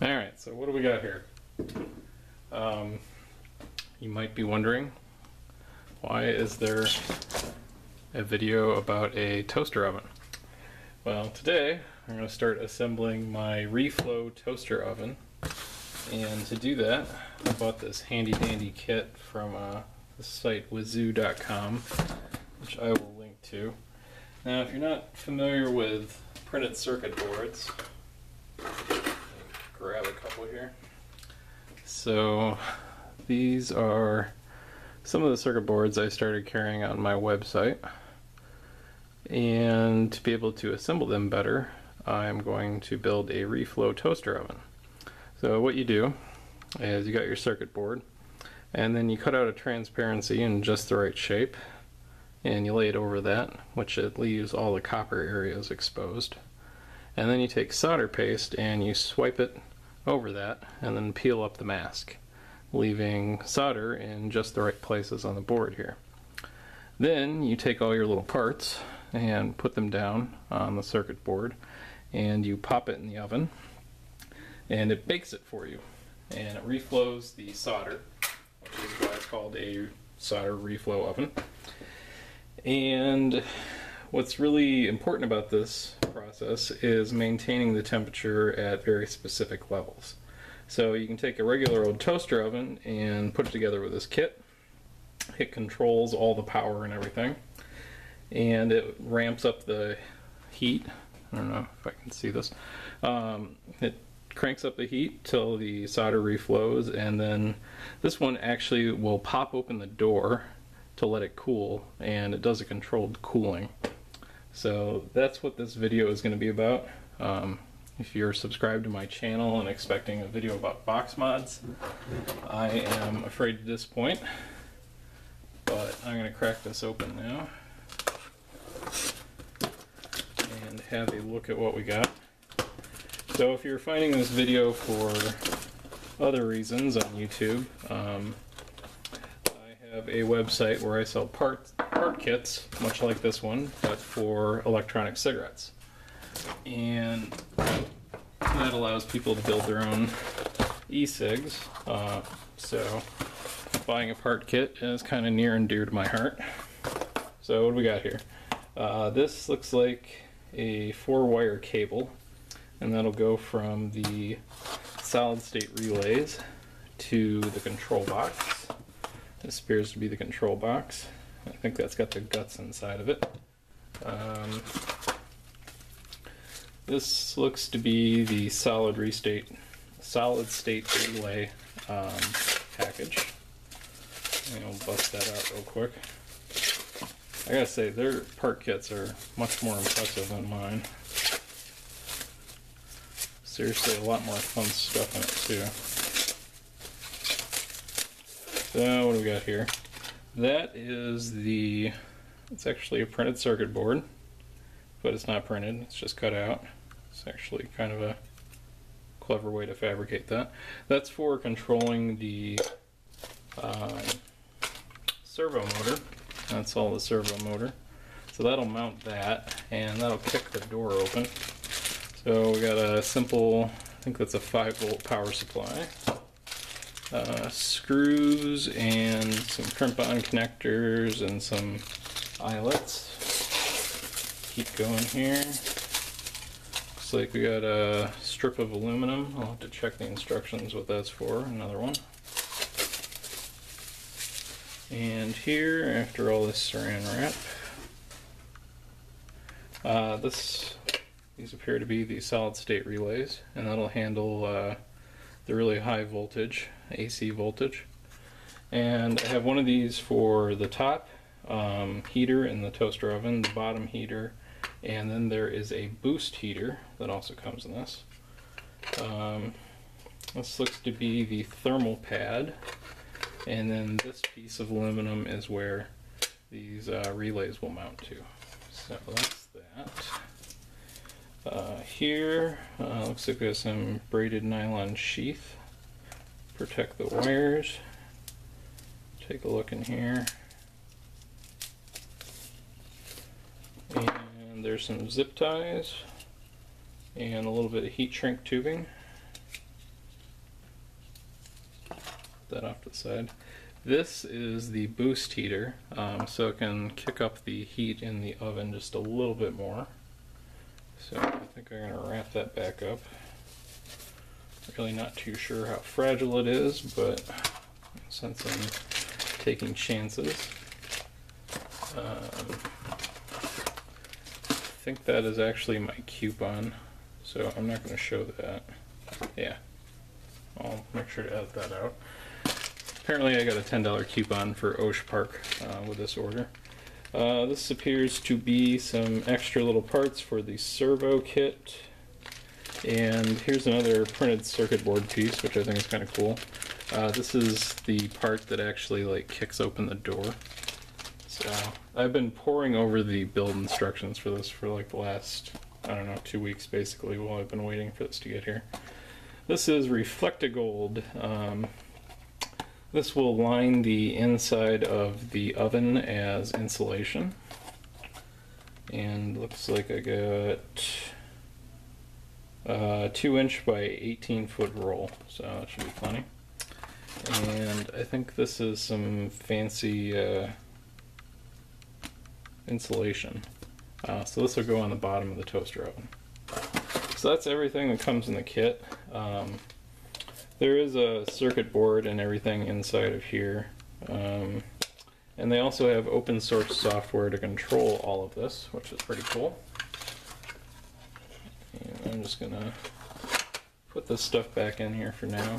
Alright, so what do we got here? You might be wondering, why is there a video about a toaster oven? Well, today I'm going to start assembling my Reflow toaster oven, and to do that I bought this handy dandy kit from the site wazoo.com, which I will link to. Now, if you're not familiar with printed circuit boards, grab a couple here. So these are some of the circuit boards I started carrying on my website, and to be able to assemble them better, I'm going to build a Reflow toaster oven. So what you do is you got your circuit board, and then you cut out a transparency in just the right shape, and you lay it over that, which it leaves all the copper areas exposed. And then you take solder paste and you swipe it over that and then peel up the mask, leaving solder in just the right places on the board here. Then you take all your little parts and put them down on the circuit board, and you pop it in the oven, and it bakes it for you, and it reflows the solder, which is why it's called a solder reflow oven. And what's really important about this process is maintaining the temperature at very specific levels. So you can take a regular old toaster oven and put it together with this kit. It controls all the power and everything, and it ramps up the heat. I don't know if I can see this. It cranks up the heat till the solder reflows, and then this one actually will pop open the door to let it cool, and it does a controlled cooling. So that's what this video is going to be about. If you're subscribed to my channel and expecting a video about box mods, I am afraid to disappoint, but I'm going to crack this open now and have a look at what we got. So if you're finding this video for other reasons on YouTube, I have a website where I sell part kits, much like this one, but for electronic cigarettes. And that allows people to build their own e-cigs. So buying a part kit is kind of near and dear to my heart. So what do we got here? This looks like a 4-wire cable, and that'll go from the solid state relays to the control box. This appears to be the control box. I think that's got the guts inside of it. This looks to be the solid state relay package. And I'll bust that out real quick. I gotta say, their part kits are much more impressive than mine. Seriously, a lot more fun stuff in it too. So what do we got here? That is it's actually a printed circuit board, but it's not printed, it's just cut out. It's actually kind of a clever way to fabricate that. That's for controlling the servo motor. That's all the servo motor. So that'll mount that, and that'll kick the door open. So we got a simple, I think that's a 5-volt power supply. Screws and some crimp-on connectors and some eyelets. Keep going here. Looks like we got a strip of aluminum. I'll have to check the instructions what that's for. Another one. And here, after all this saran wrap, these appear to be the solid state relays, and that'll handle the really high voltage, AC voltage. And I have one of these for the top heater in the toaster oven, the bottom heater, and then there is a boost heater that also comes in this. This looks to be the thermal pad, and then this piece of aluminum is where these relays will mount to. So that's that. Here, looks like we have some braided nylon sheath. Protect the wires. Take a look in here. And there's some zip ties and a little bit of heat shrink tubing. Put that off to the side. This is the boost heater, so it can kick up the heat in the oven just a little bit more. So I think I'm going to wrap that back up. Really not too sure how fragile it is, but since I'm taking chances, I think that is actually my coupon, so I'm not going to show that. Yeah, I'll make sure to edit that out. Apparently I got a $10 coupon for Osh Park with this order. This appears to be some extra little parts for the servo kit. And here's another printed circuit board piece, which I think is kind of cool. This is the part that actually like kicks open the door. So I've been poring over the build instructions for this for like the last, I don't know, 2 weeks basically while I've been waiting for this to get here. This is Reflectigold. This will line the inside of the oven as insulation. And looks like I got 2-inch by 18-foot roll, so that should be plenty. And I think this is some fancy insulation. So this will go on the bottom of the toaster oven. So that's everything that comes in the kit. There is a circuit board and everything inside of here. And they also have open source software to control all of this, which is pretty cool. And I'm just gonna put this stuff back in here for now.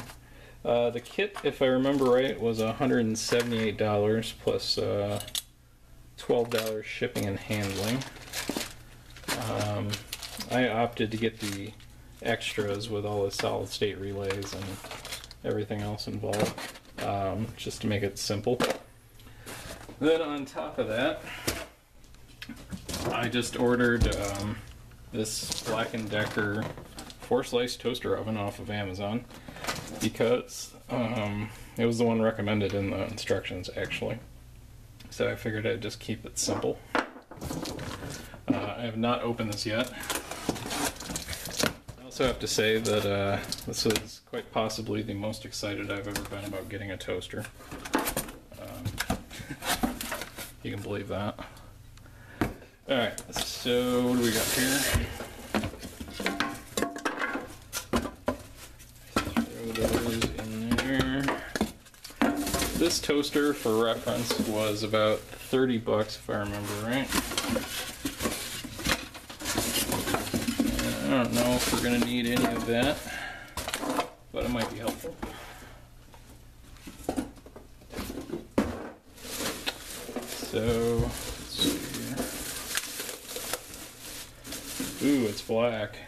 The kit, if I remember right, was $178 plus $12 shipping and handling. I opted to get the extras with all the solid state relays and everything else involved, just to make it simple. Then on top of that, I just ordered this Black & Decker 4-slice toaster oven off of Amazon because it was the one recommended in the instructions actually. So I figured I'd just keep it simple. I have not opened this yet. I also have to say that this is quite possibly the most excited I've ever been about getting a toaster. You can believe that. Alright, so what do we got here? Throw those in there. This toaster, for reference, was about 30 bucks if I remember right. And I don't know if we're going to need any of that, but it might be helpful. So, let's see here. Ooh, it's black.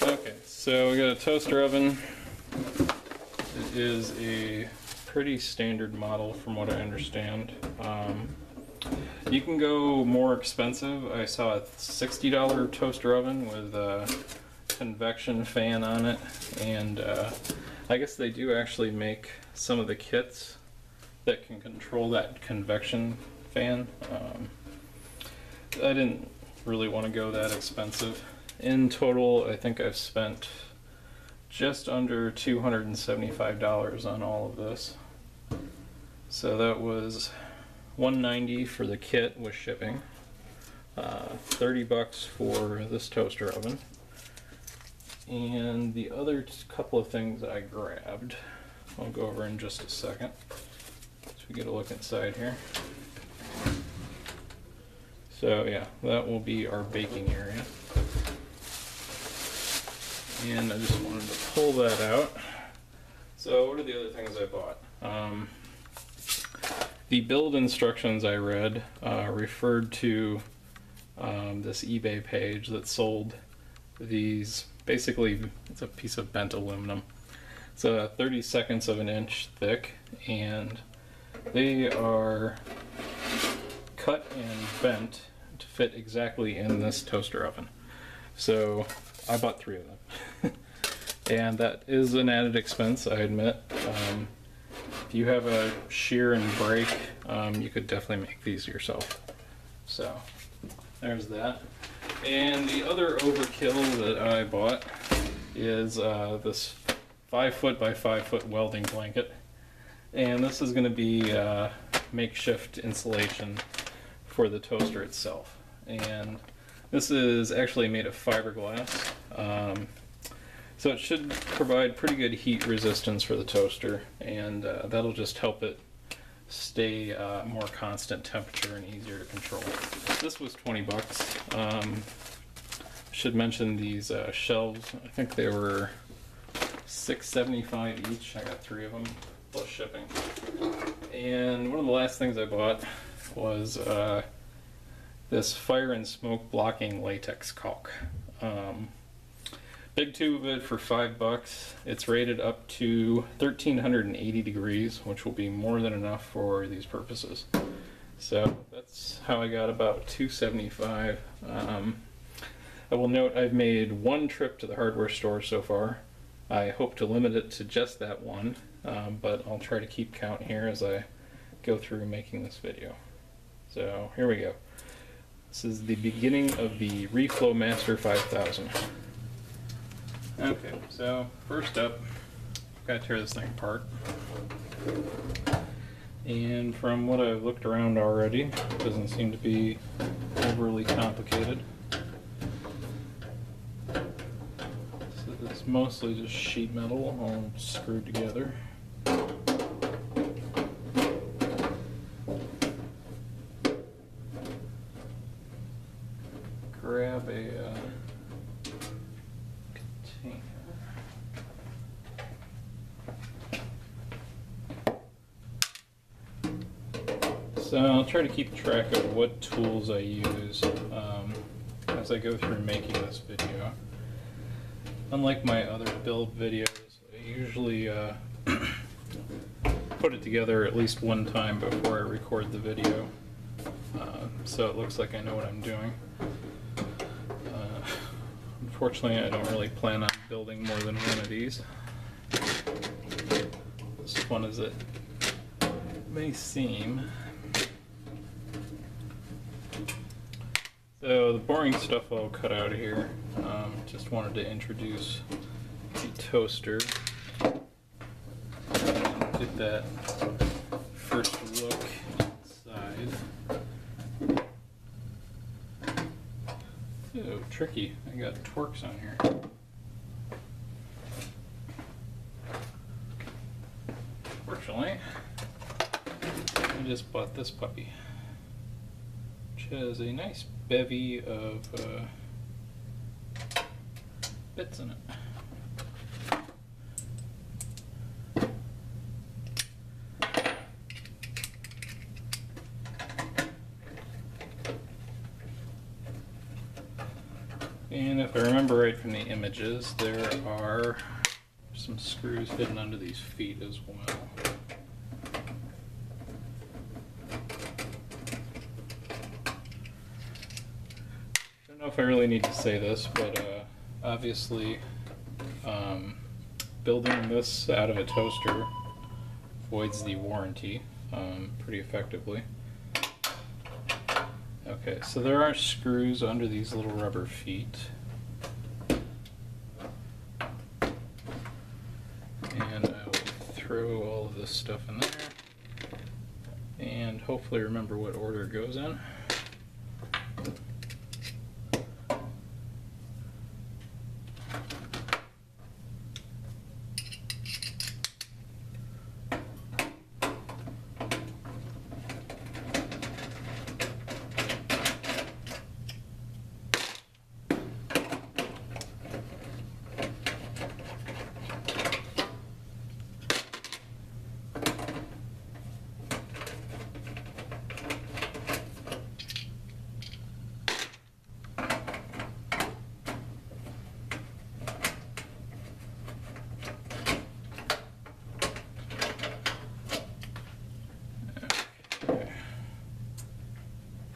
Okay, so we got a toaster oven. It is a pretty standard model from what I understand. You can go more expensive. I saw a $60 toaster oven with a convection fan on it, and I guess they do actually make some of the kits that can control that convection fan. I didn't really want to go that expensive. In total, I think I've spent just under $275 on all of this. So that was $190 for the kit with shipping, 30 bucks for this toaster oven. And the other couple of things I grabbed, I'll go over in just a second, so we get a look inside here. So yeah, that will be our baking area. And I just wanted to pull that out. So what are the other things I bought? The build instructions I read referred to this eBay page that sold these. Basically, it's a piece of bent aluminum. It's 30/2 of an inch thick, and they are cut and bent to fit exactly in this toaster oven. So I bought 3 of them. And that is an added expense, I admit. If you have a shear and break, you could definitely make these yourself. So there's that. And the other overkill that I bought is this 5-foot by 5-foot welding blanket. And this is going to be makeshift insulation for the toaster itself. And this is actually made of fiberglass. So it should provide pretty good heat resistance for the toaster, and that'll just help it stay more constant temperature and easier to control. This was 20 bucks. Should mention these shelves. I think they were $6.75 each. I got 3 of them plus shipping. And one of the last things I bought was this fire and smoke blocking latex caulk. Big tube of it for $5. It's rated up to 1380 degrees, which will be more than enough for these purposes. So that's how I got about $2.75. I will note I've made 1 trip to the hardware store so far. I hope to limit it to just that one, but I'll try to keep count here as I go through making this video. So here we go. This is the beginning of the Reflow Master 5000. Okay, so first up, gotta tear this thing apart. And from what I've looked around already, it doesn't seem to be overly complicated. So it's mostly just sheet metal all screwed together. Grab a So I'll try to keep track of what tools I use as I go through making this video. Unlike my other build videos, I usually put it together at least one time before I record the video, so it looks like I know what I'm doing. Unfortunately, I don't really plan on building more than one of these. As fun as it may seem. So the boring stuff I'll cut out of here. Just wanted to introduce the toaster. Get that first look inside. Oh, tricky. I got Torx on here. Fortunately, I just bought this puppy, which has a nice bevy of bits in it. And if I remember right from the images, there are some screws hidden under these feet as well. I don't know if I really need to say this, but obviously building this out of a toaster voids the warranty pretty effectively. Okay, so there are screws under these little rubber feet. And I will throw all of this stuff in there and hopefully remember what order it goes in.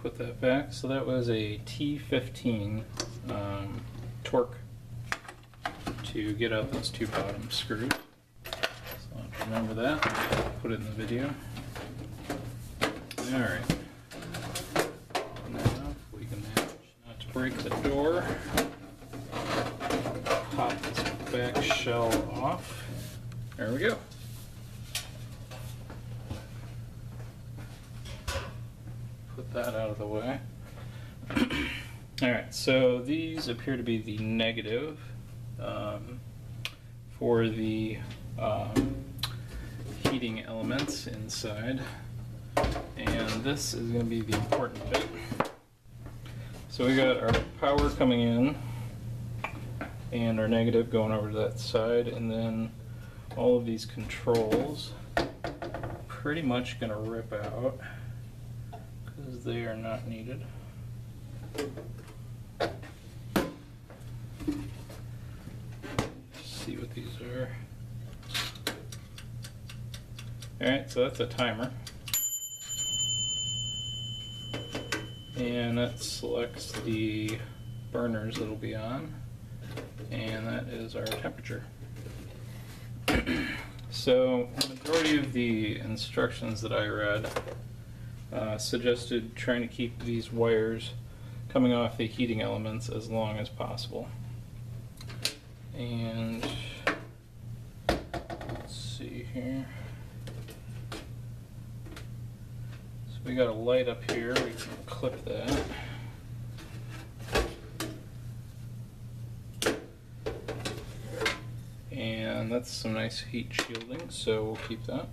Put that back. So that was a T15 torque to get out those 2 bottom screws. So remember that. Put it in the video. Alright. Now we can match break the door, pop this back shell off. There we go. Put that out of the way. Alright, so these appear to be the negative for the heating elements inside, and this is going to be the important bit. So we got our power coming in and our negative going over to that side, and then all of these controls pretty much going to rip out because they are not needed. See what these are. Alright, so that's a timer. And that selects the burners that'll be on. And that is our temperature. So, the majority of the instructions that I read suggested trying to keep these wires coming off the heating elements as long as possible. And let's see here. So we got a light up here, we can clip that. And that's some nice heat shielding, so we'll keep that.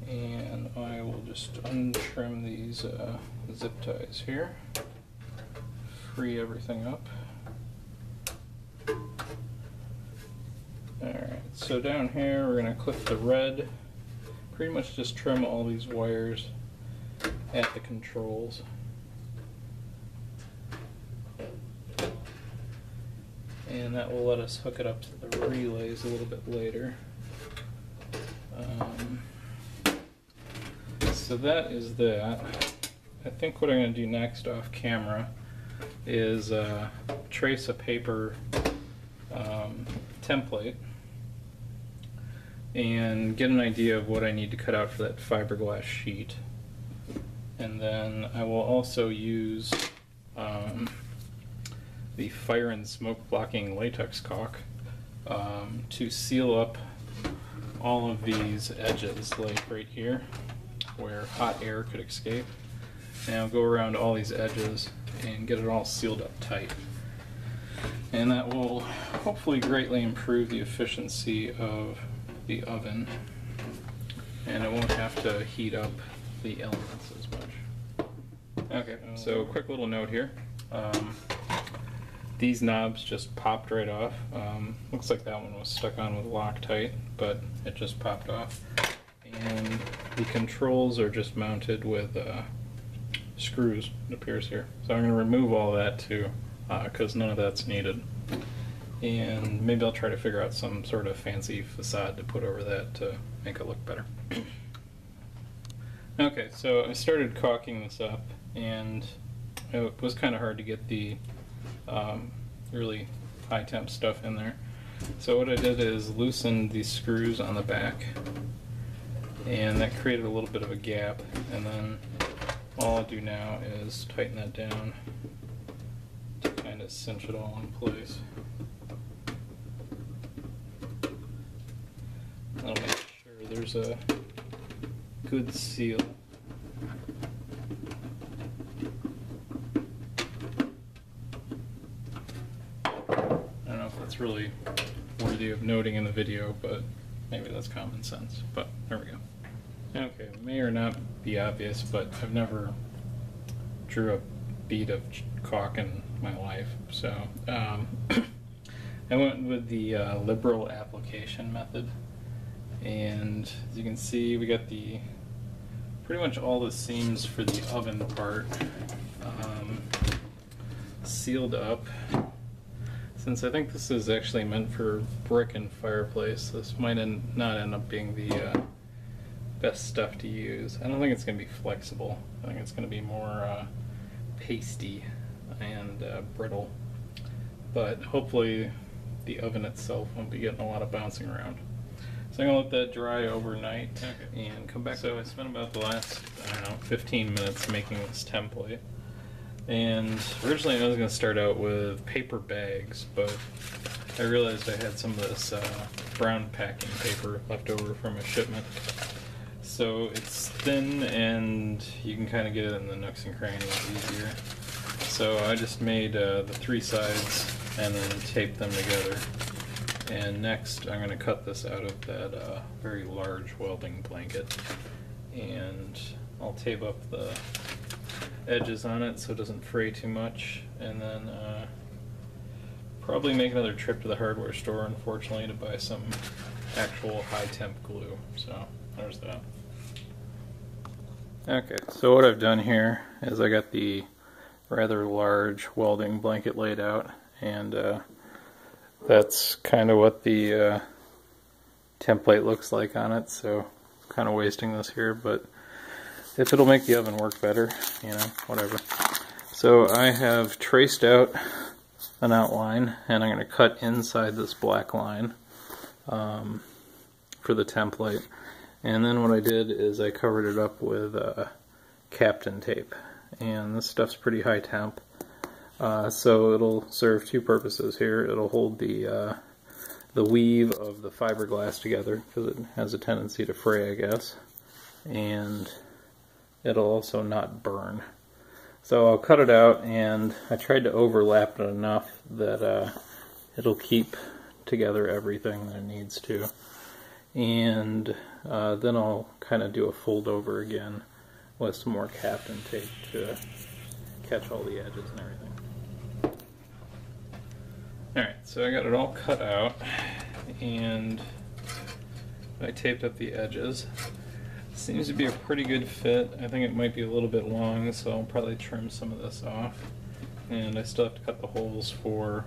And I will just untrim these zip ties here, free everything up. Alright, so down here we're going to clip the red, pretty much just trim all these wires at the controls. And that will let us hook it up to the relays a little bit later. So that is that. I think what I'm going to do next off camera is trace a paper template and get an idea of what I need to cut out for that fiberglass sheet. And then I will also use the fire and smoke blocking latex caulk to seal up all of these edges, like right here where hot air could escape. And I'll go around all these edges and get it all sealed up tight. And that will hopefully greatly improve the efficiency of the oven, and it won't have to heat up the elements as much. Okay, so quick little note here. These knobs just popped right off. Looks like that one was stuck on with Loctite, but it just popped off. And the controls are just mounted with screws, it appears here. So I'm going to remove all that too, because none of that's needed. And maybe I'll try to figure out some sort of fancy facade to put over that to make it look better. Okay, so I started caulking this up, and it was kind of hard to get the really high temp stuff in there. So what I did is loosen these screws on the back, and that created a little bit of a gap, and then all I'll do now is tighten that down to kind of cinch it all in place. I'll make sure there's a good seal. I don't know if that's really worthy of noting in the video, but maybe that's common sense. But there we go. Okay, it may or not be obvious, but I've never drew a bead of caulk in my life, so I went with the liberal application method. And as you can see, we got the pretty much all the seams for the oven part sealed up. Since I think this is actually meant for brick and fireplace, this might not end up being the best stuff to use. I don't think it's going to be flexible. I think it's going to be more pasty and brittle. But hopefully the oven itself won't be getting a lot of bouncing around. So So I'm gonna let that dry overnight and come back. So I spent about the last, I don't know, 15 minutes making this template. And originally I was gonna start out with paper bags, but I realized I had some of this brown packing paper left over from a shipment. So it's thin and you can kind of get it in the nooks and crannies easier. So I just made the three sides and then taped them together. And next I'm going to cut this out of that very large welding blanket. And I'll tape up the edges on it so it doesn't fray too much. And then probably make another trip to the hardware store, unfortunately, to buy some actual high temp glue. So there's that. Okay, so what I've done here is I got the rather large welding blanket laid out, and that's kind of what the template looks like on it, so I'm kind of wasting this here, but if it'll make the oven work better, you know, whatever. So I have traced out an outline, and I'm going to cut inside this black line for the template. And then what I did is I covered it up with Captain tape, and this stuff's pretty high temp, so it'll serve two purposes here. It'll hold the weave of the fiberglass together because it has a tendency to fray, I guess, and it'll also not burn. So I'll cut it out, and I tried to overlap it enough that it'll keep together everything that it needs to. And then I'll kind of do a fold over again with some more Captain tape to catch all the edges and everything. Alright, so I got it all cut out, and I taped up the edges. Seems to be a pretty good fit. I think it might be a little bit long, so I'll probably trim some of this off. And I still have to cut the holes for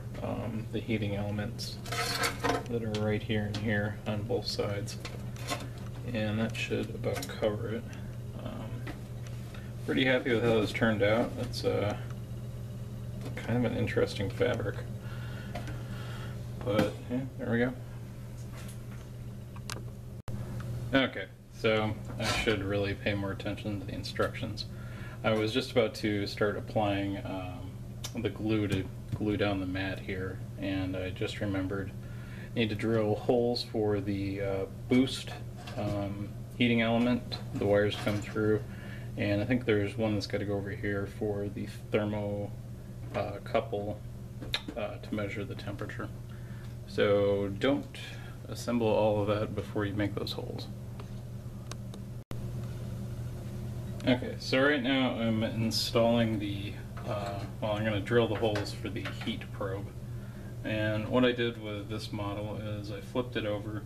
the heating elements that are right here and here on both sides. And that should about cover it. Pretty happy with how this turned out. It's kind of an interesting fabric. But yeah, there we go. Okay, so I should really pay more attention to the instructions. I was just about to start applying the glue to glue down the mat here, and I just remembered I need to drill holes for the boost heating element. The wires come through, and I think there's one that's got to go over here for the thermo couple to measure the temperature. So don't assemble all of that before you make those holes. Okay, so right now I'm installing the, well, I'm going to drill the holes for the heat probe. And what I did with this model is I flipped it over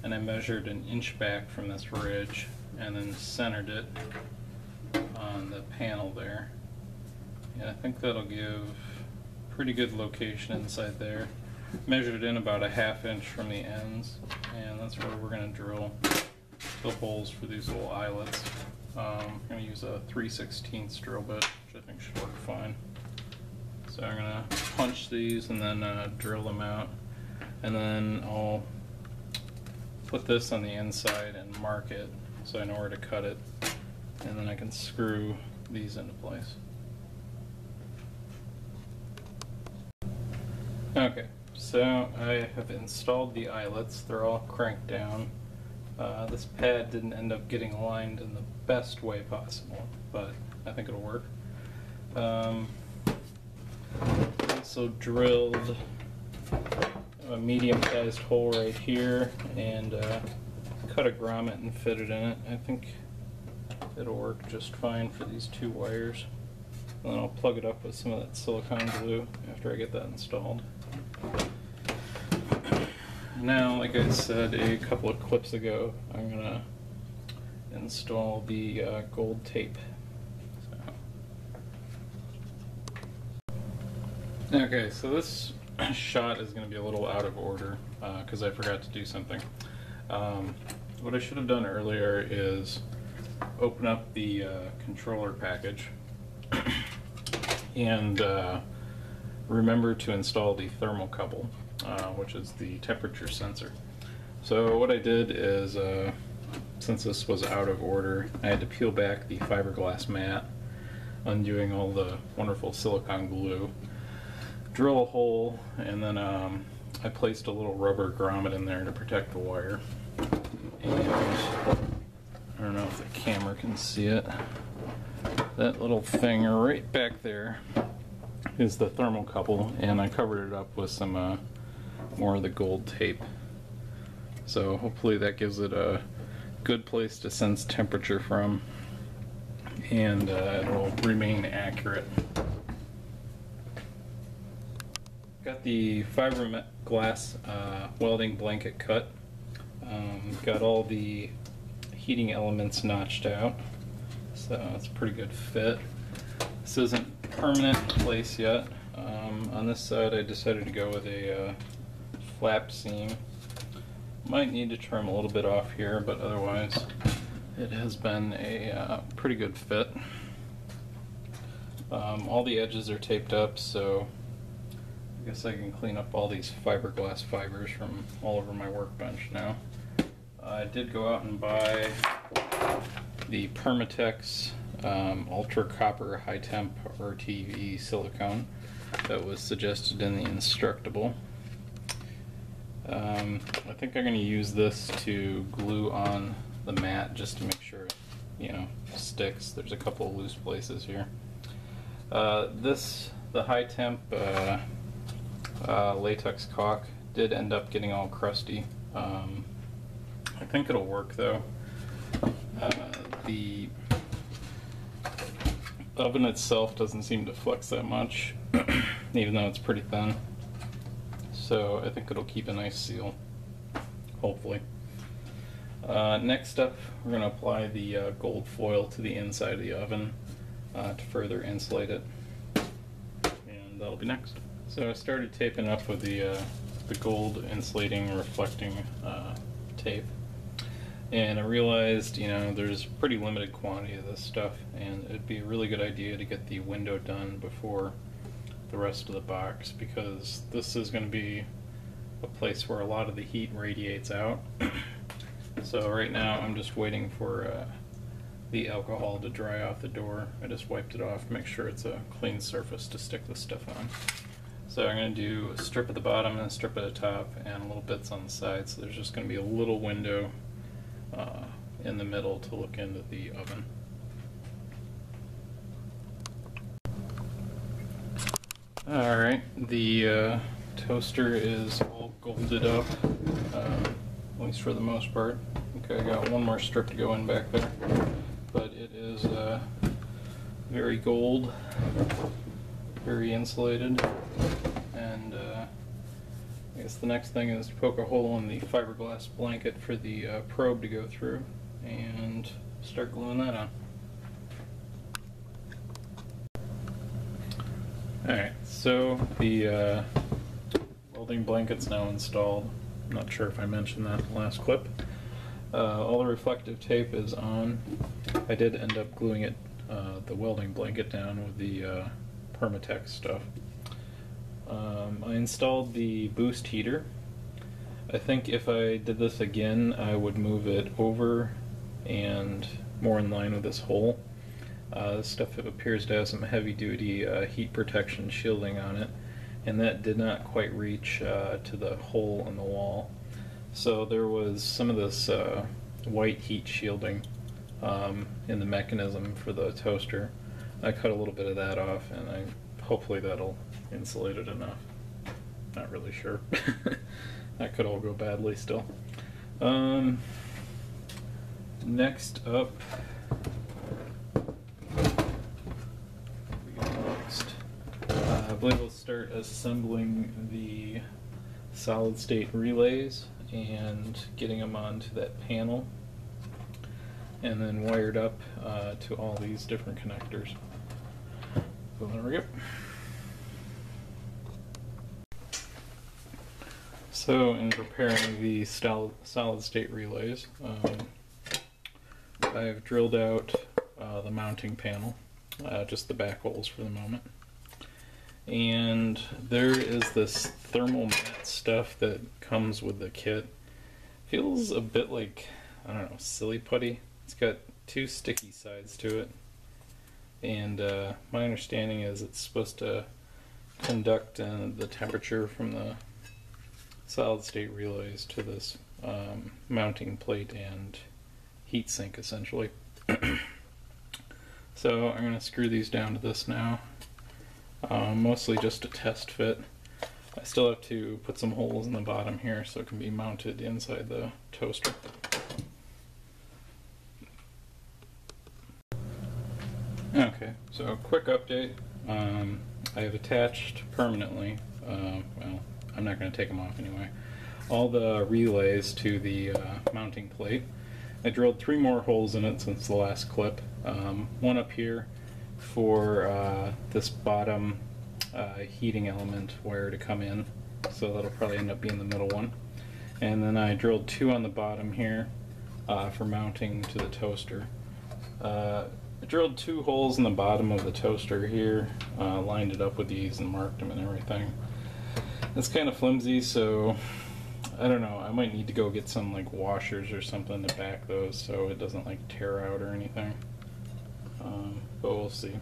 and I measured 1 inch back from this ridge and then centered it on the panel there. And I think that'll give pretty good location inside there. Measured it in about 1/2 inch from the ends, and that's where we're going to drill the holes for these little eyelets. I'm going to use a 3/16 drill bit, which I think should work fine. So I'm going to punch these and then drill them out, and then I'll put this on the inside and mark it so I know where to cut it, and then I can screw these into place. Okay, so I have installed the eyelets. They're all cranked down. This pad didn't end up getting aligned in the best way possible, but I think it'll work. Also drilled a medium-sized hole right here and cut a grommet and fit it in it. I think it'll work just fine for these 2 wires. And then I'll plug it up with some of that silicone glue after I get that installed. Now, like I said a couple of clips ago, I'm going to install the gold tape. Okay, so this shot is going to be a little out of order because I forgot to do something. What I should have done earlier is open up the controller package and remember to install the thermocouple, which is the temperature sensor. So what I did is, since this was out of order, I had to peel back the fiberglass mat, undoing all the wonderful silicone glue, drill a hole, and then I placed a little rubber grommet in there to protect the wire. And I don't know if the camera can see it. That little thing right back there is the thermocouple, and I covered it up with some more of the gold tape. So hopefully that gives it a good place to sense temperature from, and it'll remain accurate. Got the fiberglass welding blanket cut. Got all the heating elements notched out, so it's a pretty good fit. This isn't permanent in place yet. On this side I decided to go with a flap seam. Might need to trim a little bit off here, but otherwise it has been a pretty good fit. All the edges are taped up, so I guess I can clean up all these fiberglass fibers from all over my workbench now. I did go out and buy the Permatex Ultra Copper High Temp RTV silicone that was suggested in the Instructable. I think I'm going to use this to glue on the mat just to make sure it, you know, sticks. There's a couple of loose places here. The high temp latex caulk did end up getting all crusty. I think it'll work though. The oven itself doesn't seem to flex that much, even though it's pretty thin. So I think it'll keep a nice seal, hopefully. Next up, we're going to apply the gold foil to the inside of the oven to further insulate it, and that'll be next. So I started taping up with the gold insulating reflecting tape, and I realized, you know, there's pretty limited quantity of this stuff, and it'd be a really good idea to get the window done before the rest of the box, because this is going to be a place where a lot of the heat radiates out. So right now I'm just waiting for the alcohol to dry off the door. I just wiped it off, make sure it's a clean surface to stick this stuff on. So I'm going to do a strip at the bottom and a strip at the top and little bits on the side, so there's just going to be a little window in the middle to look into the oven. Alright, the toaster is all golded up, at least for the most part. Okay, I got one more strip to go in back there, but it is very gold, very insulated, and I guess the next thing is to poke a hole in the fiberglass blanket for the probe to go through and start gluing that on. Alright, so the welding blanket's now installed. I'm not sure if I mentioned that in the last clip. All the reflective tape is on. I did end up gluing it, the welding blanket down with the Permatex stuff. I installed the boost heater. I think if I did this again, I would move it over and more in line with this hole. This stuff appears to have some heavy-duty heat protection shielding on it, and that did not quite reach to the hole in the wall. So there was some of this white heat shielding in the mechanism for the toaster. I cut a little bit of that off, and hopefully that'll insulate it enough. Not really sure. That could all go badly still. Next up, I believe we'll start assembling the solid state relays and getting them onto that panel, and then wired up to all these different connectors. So there we go. So in preparing the solid state relays, I've drilled out the mounting panel, just the back holes for the moment. And there is this thermal mat stuff that comes with the kit Feels a bit like, I don't know, silly putty. It's got two sticky sides to it, and my understanding is it's supposed to conduct the temperature from the solid state relays to this mounting plate and heat sink essentially. So I'm going to screw these down to this now, mostly just a test fit. I still have to put some holes in the bottom here so it can be mounted inside the toaster. Okay, so quick update. I have attached permanently, well, I'm not going to take them off anyway, all the relays to the mounting plate. I drilled 3 more holes in it since the last clip. One up here for this bottom heating element wire to come in, so that'll probably end up being the middle one. And then I drilled 2 on the bottom here for mounting to the toaster. I drilled 2 holes in the bottom of the toaster here, lined it up with these and marked them and everything. It's kind of flimsy, so I don't know, I might need to go get some like washers or something to back those so it doesn't like tear out or anything, but we'll see.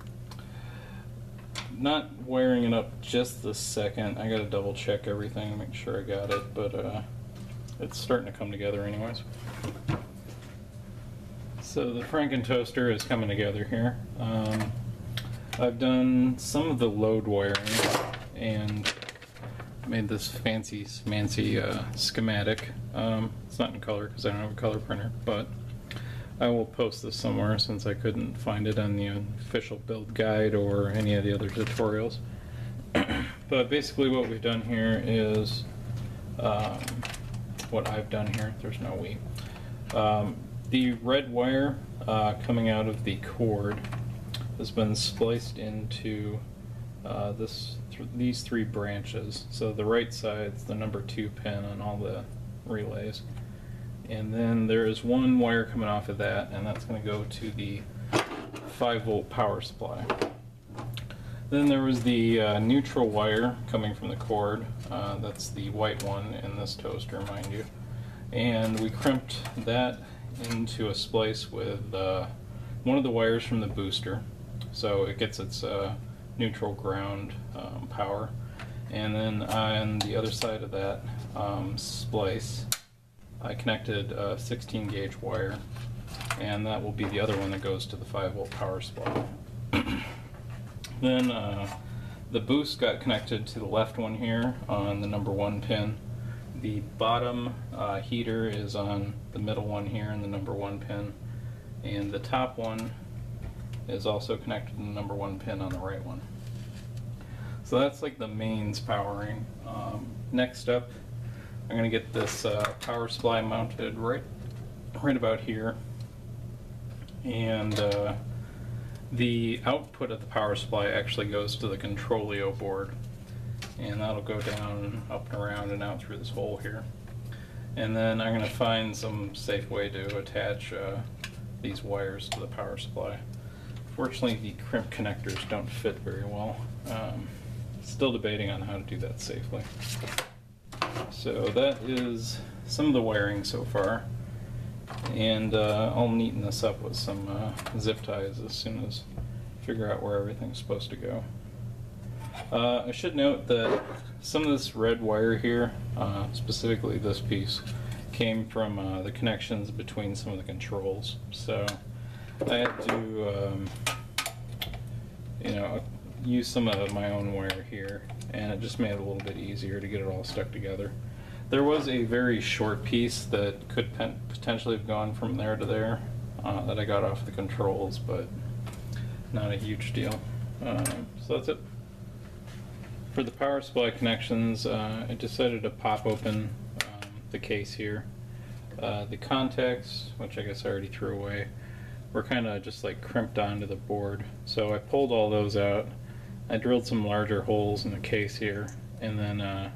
Not wiring it up just this second. I gotta double check everything to make sure I got it, but it's starting to come together anyways. So the Franken toaster is coming together here. I've done some of the load wiring and made this fancy schematic. It's not in color because I don't have a color printer, but I will post this somewhere since I couldn't find it on the official build guide or any of the other tutorials. But basically what we've done here is, what I've done here, there's no we. The red wire coming out of the cord has been spliced into these 3 branches. So the right side's the number 2 pin on all the relays. And then there is 1 wire coming off of that, and that's going to go to the 5-volt power supply. Then there was the neutral wire coming from the cord. That's the white one in this toaster, mind you. And we crimped that into a splice with one of the wires from the booster, so it gets its neutral ground power. And then on the other side of that splice, I connected a 16 gauge wire, and that will be the other one that goes to the 5-volt power supply. Then the boost got connected to the left one here on the number 1 pin. The bottom heater is on the middle one here in the number 1 pin, and the top one is also connected to the number 1 pin on the right one. So that's like the mains powering. Next up, I'm going to get this power supply mounted right about here, and the output of the power supply actually goes to the ControLeo board, and that'll go down, up and around, and out through this hole here. And then I'm going to find some safe way to attach these wires to the power supply. Fortunately, the crimp connectors don't fit very well. Still debating on how to do that safely. So that is some of the wiring so far, and I'll neaten this up with some zip ties as soon as I figure out where everything's supposed to go. I should note that some of this red wire here, specifically this piece, came from the connections between some of the controls. So I had to, use some of my own wire here, and it just made it a little bit easier to get it all stuck together. There was a very short piece that could potentially have gone from there to there that I got off the controls, but not a huge deal. So that's it. For the power supply connections, I decided to pop open the case here. The contacts, which I guess I already threw away, were kind of just like crimped onto the board. So I pulled all those out. I drilled some larger holes in the case here, and then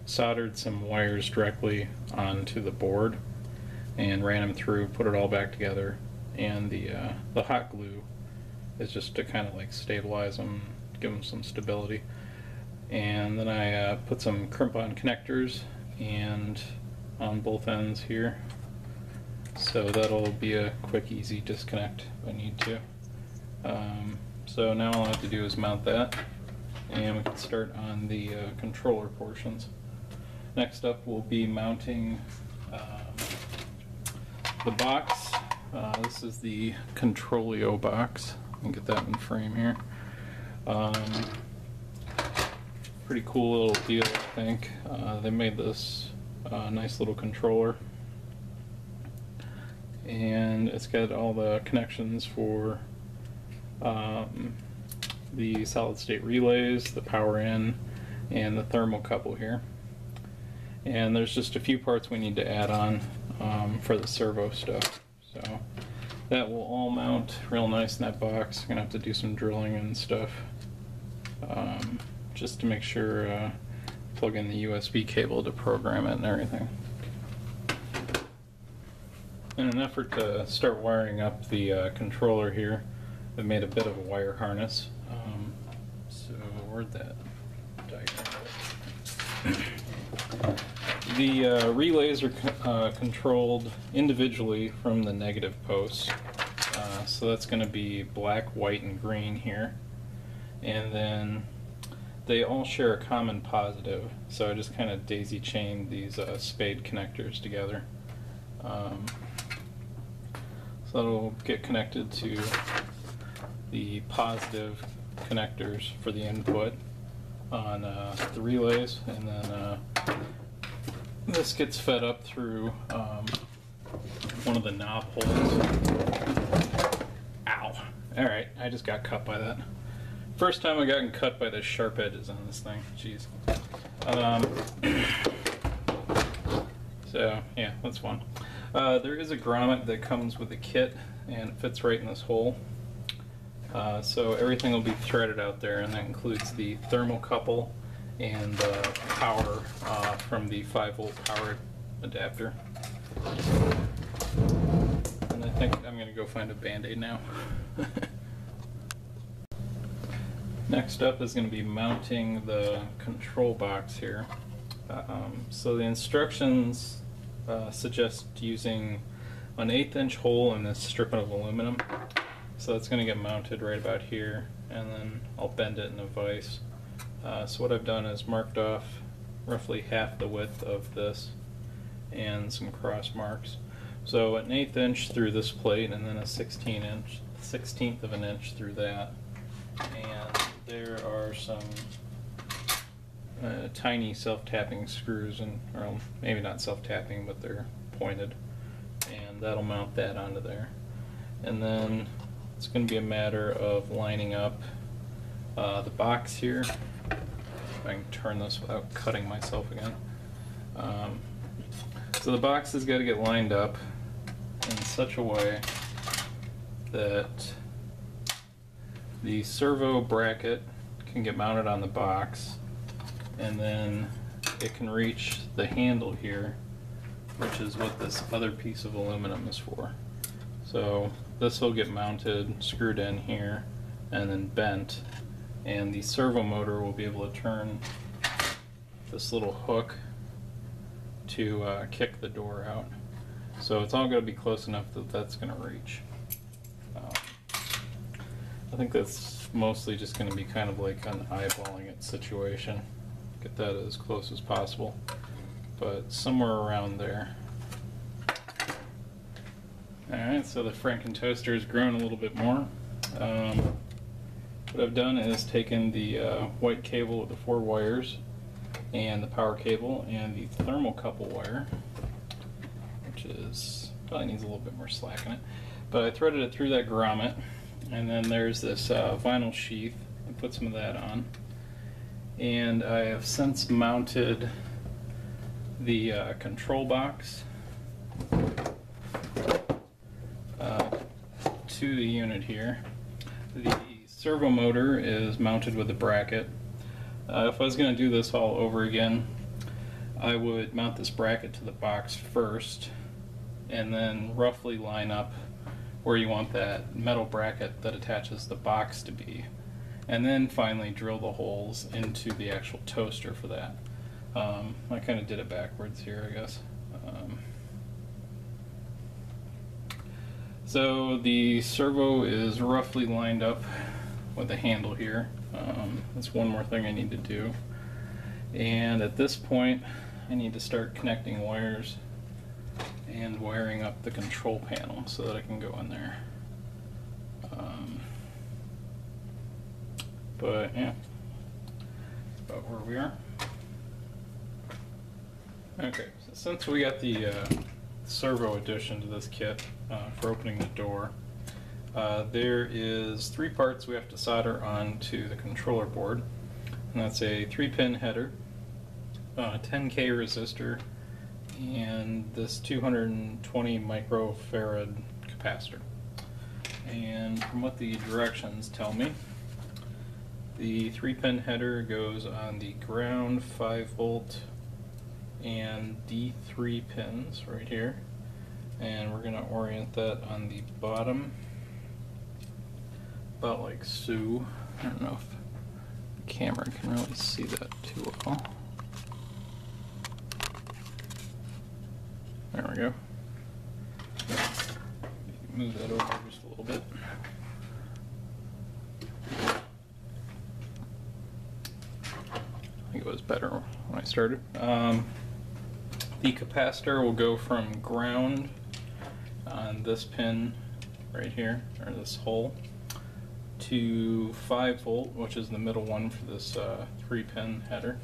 soldered some wires directly onto the board and ran them through, put it all back together. And the hot glue is just to kind of like stabilize them, give them some stability. And then I put some crimp-on connectors and on both ends here. So that'll be a quick, easy disconnect if I need to. So now all I have to do is mount that, and we can start on the controller portions. Next up will be mounting the box. This is the ControLeo box. Let me get that in frame here. Pretty cool little deal, I think. They made this nice little controller, and it's got all the connections for the solid state relays, the power in, and the thermocouple here. And there's just a few parts we need to add on for the servo stuff. So that will all mount real nice in that box. I'm gonna have to do some drilling and stuff just to make sure plug in the USB cable to program it and everything. In an effort to start wiring up the controller here, I've made a bit of a wire harness. So where'd that diagram go? The relays are controlled individually from the negative posts. So that's going to be black, white, and green here. And then they all share a common positive. So I just kind of daisy chained these spade connectors together. So that'll get connected to the positive connectors for the input on the relays, and then this gets fed up through one of the knob holes. Ow! Alright, I just got cut by that. First time I gotten cut by the sharp edges on this thing. Jeez. So, yeah, that's fun. There is a grommet that comes with the kit, and it fits right in this hole. So everything will be threaded out there, and that includes the thermocouple and power from the 5-volt power adapter. And I think I'm going to go find a Band-Aid now. Next up is going to be mounting the control box here. So the instructions suggest using an 1/8 inch hole in this strip of aluminum. So that's going to get mounted right about here, and then I'll bend it in a vise. So what I've done is marked off roughly half the width of this and some cross marks. So an 1/8 inch through this plate, and then a 16th of an inch through that. And there are some tiny self-tapping screws, or maybe not self-tapping, but they're pointed, and that'll mount that onto there. And then it's going to be a matter of lining up the box here. If I can turn this without cutting myself again. So the box has got to get lined up in such a way that the servo bracket can get mounted on the box, and then it can reach the handle here, which is what this other piece of aluminum is for. So this will get mounted, screwed in here, and then bent, and the servo motor will be able to turn this little hook to kick the door out. So it's all going to be close enough that that's going to reach. I think that's mostly just going to be kind of like an eyeballing it situation. Get that as close as possible, but somewhere around there. Alright, so the Franken toaster has grown a little bit more. What I've done is taken the white cable with the 4 wires, and the power cable, and the thermocouple wire, which is probably needs a little bit more slack in it, but I threaded it through that grommet, and then there's this vinyl sheath. I put some of that on, and I have since mounted the control box to the unit here. The servo motor is mounted with a bracket. If I was going to do this all over again, I would mount this bracket to the box first, and then roughly line up where you want that metal bracket that attaches the box to be, and then finally drill the holes into the actual toaster for that. I kind of did it backwards here, I guess. So the servo is roughly lined up with the handle here. That's one more thing I need to do. And at this point, I need to start connecting wires and wiring up the control panel so that I can go in there. But yeah, that's about where we are. Okay, so since we got the servo addition to this kit for opening the door, there is 3 parts we have to solder onto the controller board, and that's a 3-pin header, 10K resistor, and this 220 microfarad capacitor. And from what the directions tell me, the 3-pin header goes on the ground, 5-volt, and D3 pins right here, and we're going to orient that on the bottom about like so. I don't know if the camera can really see that too well. There we go. Move that over just a little bit. I think it was better when I started. The capacitor will go from ground on this pin right here, or this hole, to 5-volt, which is the middle one for this 3-pin header.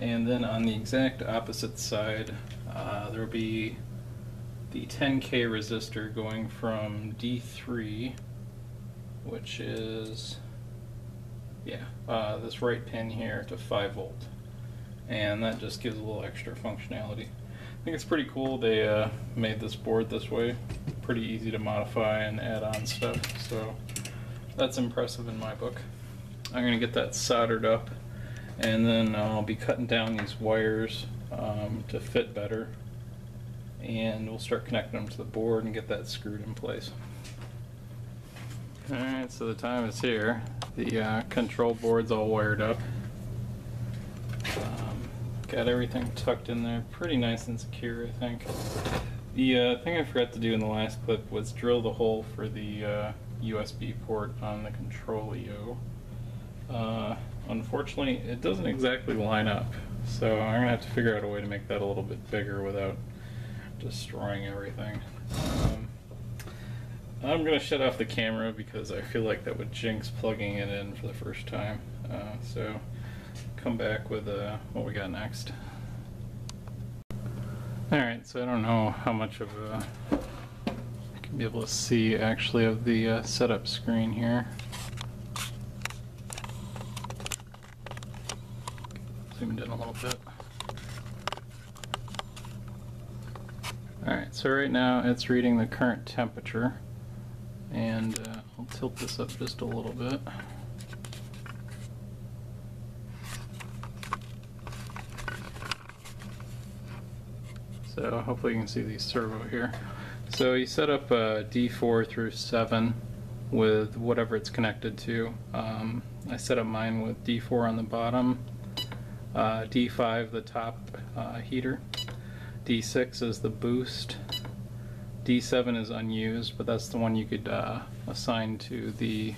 And then on the exact opposite side, there will be the 10K resistor going from D3, which is, this right pin here, to 5-volt. And that just gives a little extra functionality. I think it's pretty cool they made this board this way. Pretty easy to modify and add on stuff, so that's impressive in my book. I'm going to get that soldered up, and then I'll be cutting down these wires to fit better, and we'll start connecting them to the board and get that screwed in place. Alright, so the time is here. The control board's all wired up. Got everything tucked in there pretty nice and secure, I think. The thing I forgot to do in the last clip was drill the hole for the USB port on the ControLeo. Unfortunately, it doesn't exactly line up, so I'm going to have to figure out a way to make that a little bit bigger without destroying everything. I'm going to shut off the camera because I feel like that would jinx plugging it in for the first time. So come back with what we got next. Alright, so I don't know how much of you can be able to see actually of the setup screen here. Zoomed in a little bit. Alright, so right now it's reading the current temperature, and I'll tilt this up just a little bit. So hopefully you can see the servo here. So you set up D4 through 7 with whatever it's connected to. I set up mine with D4 on the bottom, D5 the top heater, D6 is the boost, D7 is unused, but that's the one you could assign to the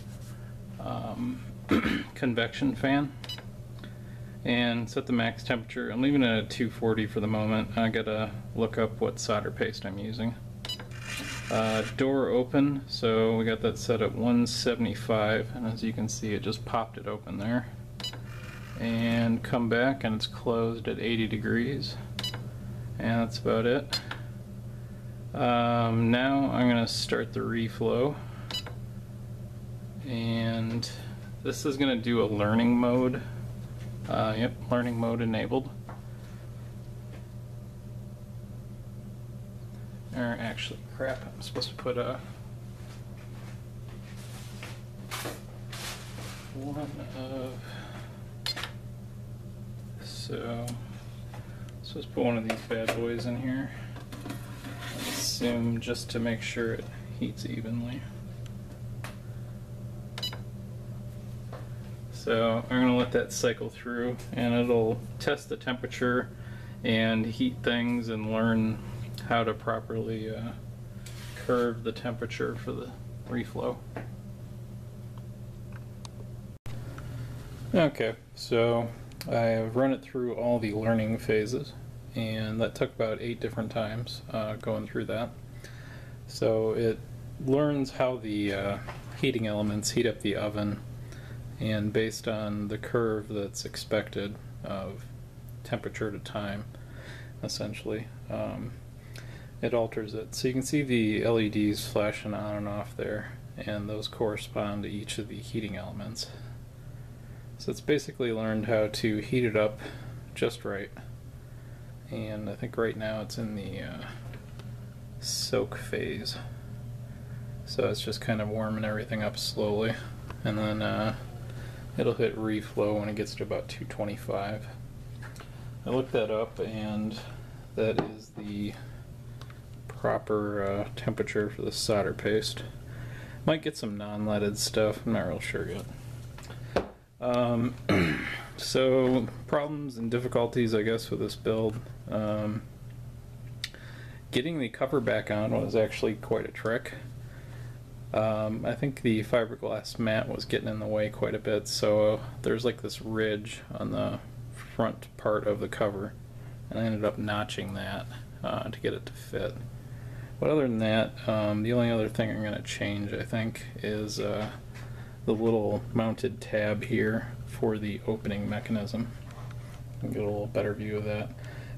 convection fan. And set the max temperature. I'm leaving it at 240 for the moment. I gotta look up what solder paste I'm using. Door open, so we got that set at 175, and as you can see it just popped it open there. And come back and it's closed at 80 degrees. And that's about it. Now I'm gonna start the reflow. And this is gonna do a learning mode. Yep, learning mode enabled. Or actually, crap, I'm supposed to put one of, so supposed to put one of these bad boys in here. I assume just to make sure it heats evenly. So I'm going to let that cycle through, and it'll test the temperature and heat things and learn how to properly curve the temperature for the reflow. Okay, so I've run it through all the learning phases, and that took about 8 different times going through that. So it learns how the heating elements heat up the oven, and based on the curve that's expected of temperature to time, essentially, it alters it. So you can see the LEDs flashing on and off there, and those correspond to each of the heating elements. So it's basically learned how to heat it up just right, and I think right now it's in the soak phase. So it's just kind of warming everything up slowly, and then it'll hit reflow when it gets to about 225. I looked that up, and that is the proper temperature for the solder paste. Might get some non-leaded stuff, I'm not real sure yet. So problems and difficulties, I guess, with this build. Getting the cover back on was actually quite a trick. I think the fiberglass mat was getting in the way quite a bit, so there's like this ridge on the front part of the cover, and I ended up notching that to get it to fit. But other than that, the only other thing I'm going to change, I think, is the little mounted tab here for the opening mechanism. You can get a little better view of that.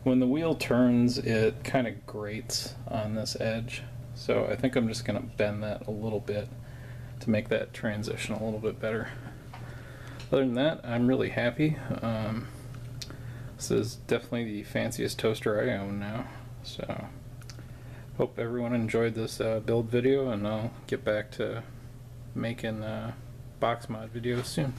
When the wheel turns, it kind of grates on this edge, so I think I'm just going to bend that a little bit to make that transition a little bit better. Other than that, I'm really happy. This is definitely the fanciest toaster I own now, so hope everyone enjoyed this build video, and I'll get back to making box mod videos soon.